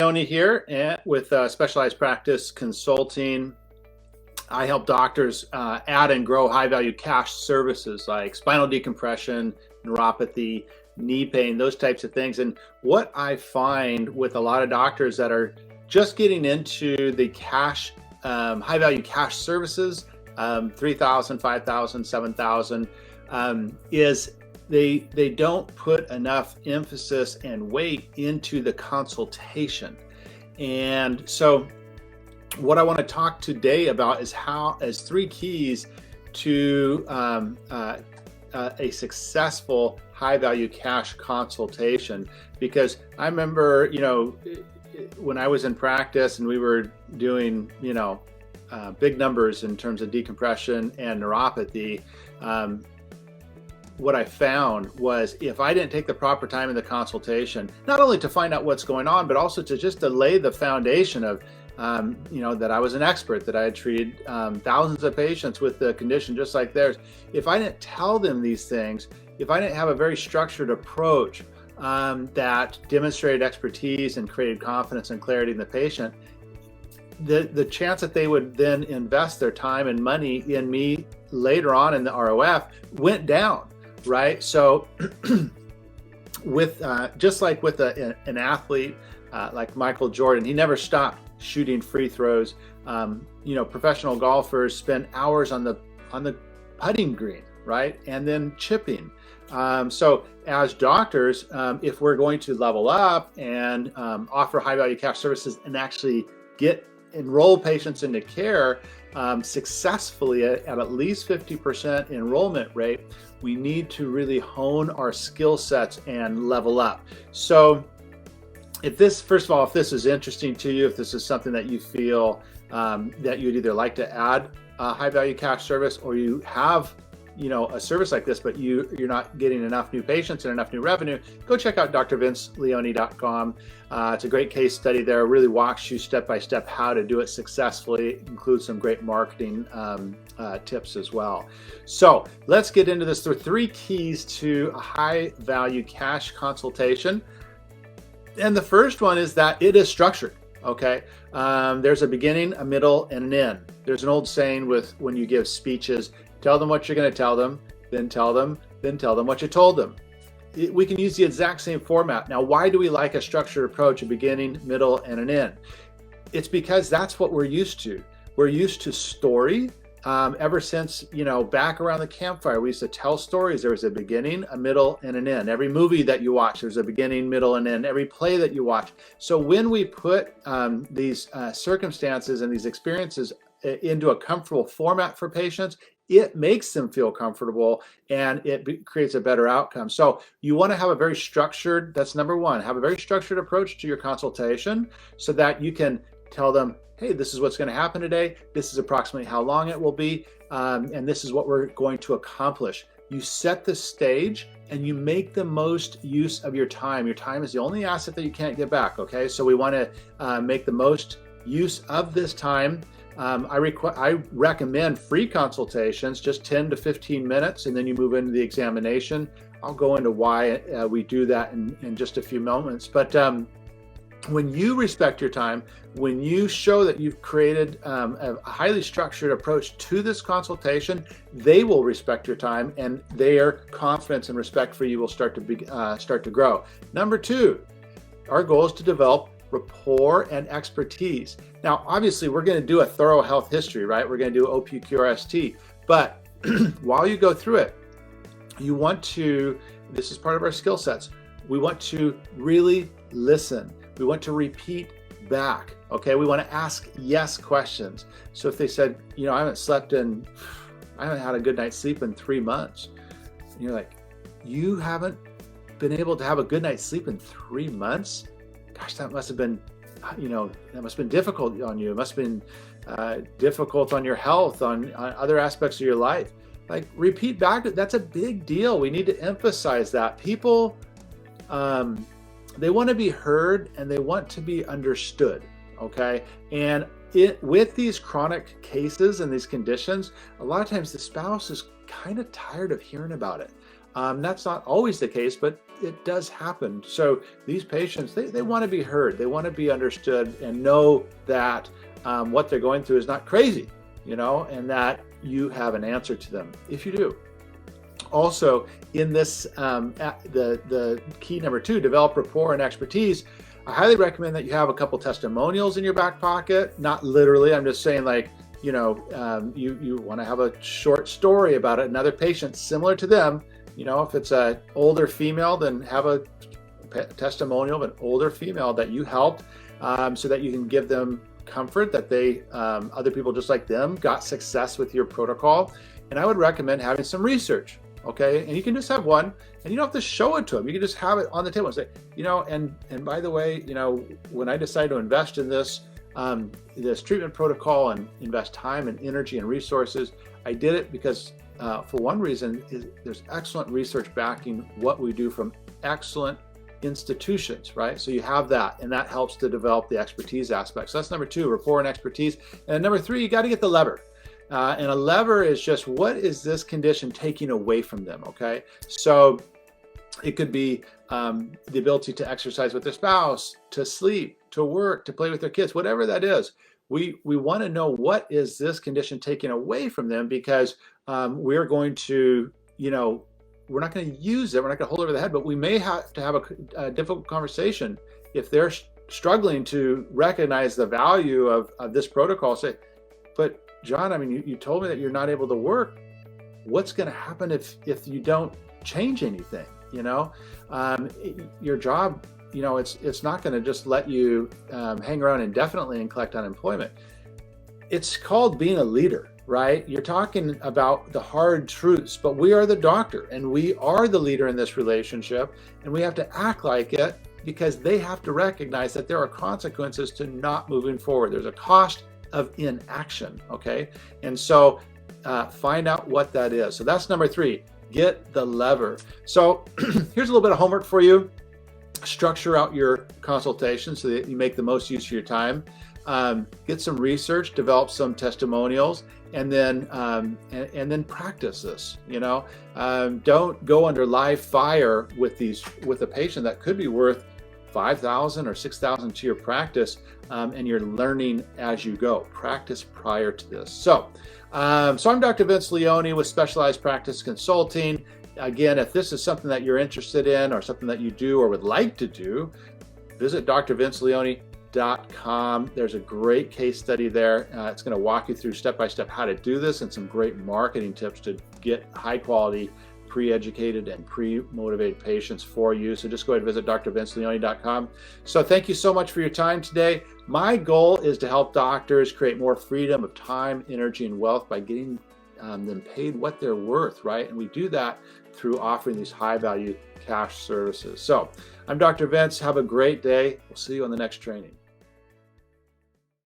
Leone here with Specialized Practice Consulting. I help doctors add and grow high-value cash services like spinal decompression, neuropathy, knee pain, those types of things. And what I find with a lot of doctors that are just getting into the cash, high-value cash services, 3,000, 5,000, 7,000, is they don't put enough emphasis and weight into the consultation. And so what I want to talk today about is as 3 keys to a successful high-value cash consultation. Because I remember, when I was in practice and we were doing, big numbers in terms of decompression and neuropathy, what I found was if I didn't take the proper time in the consultation, not only to find out what's going on, but also to lay the foundation of, that I was an expert, that I had treated thousands of patients with the condition just like theirs. If I didn't tell them these things, if I didn't have a very structured approach that demonstrated expertise and created confidence and clarity in the patient, the chance that they would then invest their time and money in me later on in the ROF went down. Right. So with just like with an athlete like Michael Jordan, he never stopped shooting free throws. Professional golfers spend hours on the putting green, right? And then chipping. So as doctors, if we're going to level up and offer high value cash services and actually enroll patients into care successfully at least 50% enrollment rate, we need to really hone our skill sets and level up. So first of all, if this is interesting to you, if this is something that you feel that you'd either like to add a high value cash service, or you have a service like this, but you're not getting enough new patients and enough new revenue, go check out drvinceleone.com. It's a great case study there. It really walks you step by step how to do it successfully. It includes some great marketing tips as well. So let's get into this. There are 3 keys to a high value cash consultation. And the first one is that it is structured. Okay. There's a beginning, a middle, and an end. There's an old saying when you give speeches: tell them what you're going to tell them, then tell them what you told them. We can use the exact same format. Now, why do we like a structured approach, a beginning, middle, and an end? It's because that's what we're used to. We're used to story. Ever since, back around the campfire, we used to tell stories. There was a beginning, a middle, and an end. Every movie that you watch, there's a beginning, middle, and end. Every play that you watch. So when we put these circumstances and these experiences into a comfortable format for patients, it makes them feel comfortable and it creates a better outcome. So you want to have a very structured, that's number one, have a very structured approach to your consultation so that you can tell them, hey, this is what's going to happen today. This is approximately how long it will be. And this is what we're going to accomplish. You set the stage and you make the most use of your time. Your time is the only asset that you can't get back. Okay. So we want to make the most use of this time. I recommend free consultations, just 10 to 15 minutes, and then you move into the examination. I'll go into why we do that in just a few moments. But when you respect your time, when you show that you've created a highly structured approach to this consultation, they will respect your time, and their confidence and respect for you will start to grow. Number 2, our goal is to develop rapport and expertise. Now, obviously, we're going to do a thorough health history, right? We're going to do OPQRST. But while you go through it, you want to, this is part of our skill sets, we want to really listen. We want to repeat back, okay? We want to ask yes questions. So if they said, I haven't had a good night's sleep in 3 months. And you're like, you haven't been able to have a good night's sleep in 3 months? Gosh, that must have been, difficult on you. It must have been difficult on your health, on other aspects of your life. Like, repeat back. That's a big deal. We need to emphasize that. People, they want to be heard and they want to be understood. Okay. And with these chronic cases and these conditions, a lot of times the spouse is kind of tired of hearing about it. That's not always the case, but it does happen. So these patients, they want to be heard. They want to be understood and know that what they're going through is not crazy, and that you have an answer to them if you do. Also, in this, the key number 2, develop rapport and expertise. I highly recommend that you have a couple testimonials in your back pocket. Not literally, I'm just saying, like, you want to have a short story about another patient similar to them. If it's an older female, then have a testimonial of an older female that you helped, so that you can give them comfort that they, other people just like them, got success with your protocol. And I would recommend having some research. Okay, and you can just have one, and you don't have to show it to them. You can just have it on the table and say, and by the way, when I decided to invest in this treatment protocol and invest time and energy and resources, I did it because for one reason is there's excellent research backing what we do from excellent institutions, right? So you have that, and that helps to develop the expertise aspect. So that's number 2, rapport and expertise. And number 3, you got to get the lever. And a lever is just, what is this condition taking away from them, okay? So it could be the ability to exercise with their spouse, to sleep, to work, to play with their kids, whatever that is. We want to know, what is this condition taking away from them, because we're going to, we're not going to use it, we're not going to hold it over the head, but we may have to have a difficult conversation if they're struggling to recognize the value of this protocol. Say, but John, I mean, you told me that you're not able to work. What's going to happen if you don't change anything? Your job, it's not going to just let you hang around indefinitely and collect unemployment. It's called being a leader, right? You're talking about the hard truths, but we are the doctor and we are the leader in this relationship, and we have to act like it, because they have to recognize that there are consequences to not moving forward. There's a cost of inaction, okay? And so find out what that is. So that's number 3, get the lever. So here's a little bit of homework for you. Structure out your consultation so that you make the most use of your time. Get some research, develop some testimonials, and then practice this. Don't go under live fire with a patient that could be worth $5,000 or $6,000 to your practice, and you're learning as you go. Practice prior to this. So I'm Dr. Vince Leone with Specialized Practice Consulting. Again, if this is something that you're interested in, or something that you do or would like to do, visit drvinceleone.com. There's a great case study there. It's going to walk you through step-by-step how to do this, and some great marketing tips to get high-quality, pre-educated and pre-motivated patients for you. So just go ahead and visit drvinceleone.com. So thank you so much for your time today. My goal is to help doctors create more freedom of time, energy, and wealth by getting them paid what they're worth, right? And we do that through offering these high-value cash services. So I'm Dr. Vince. Have a great day. We'll see you on the next training.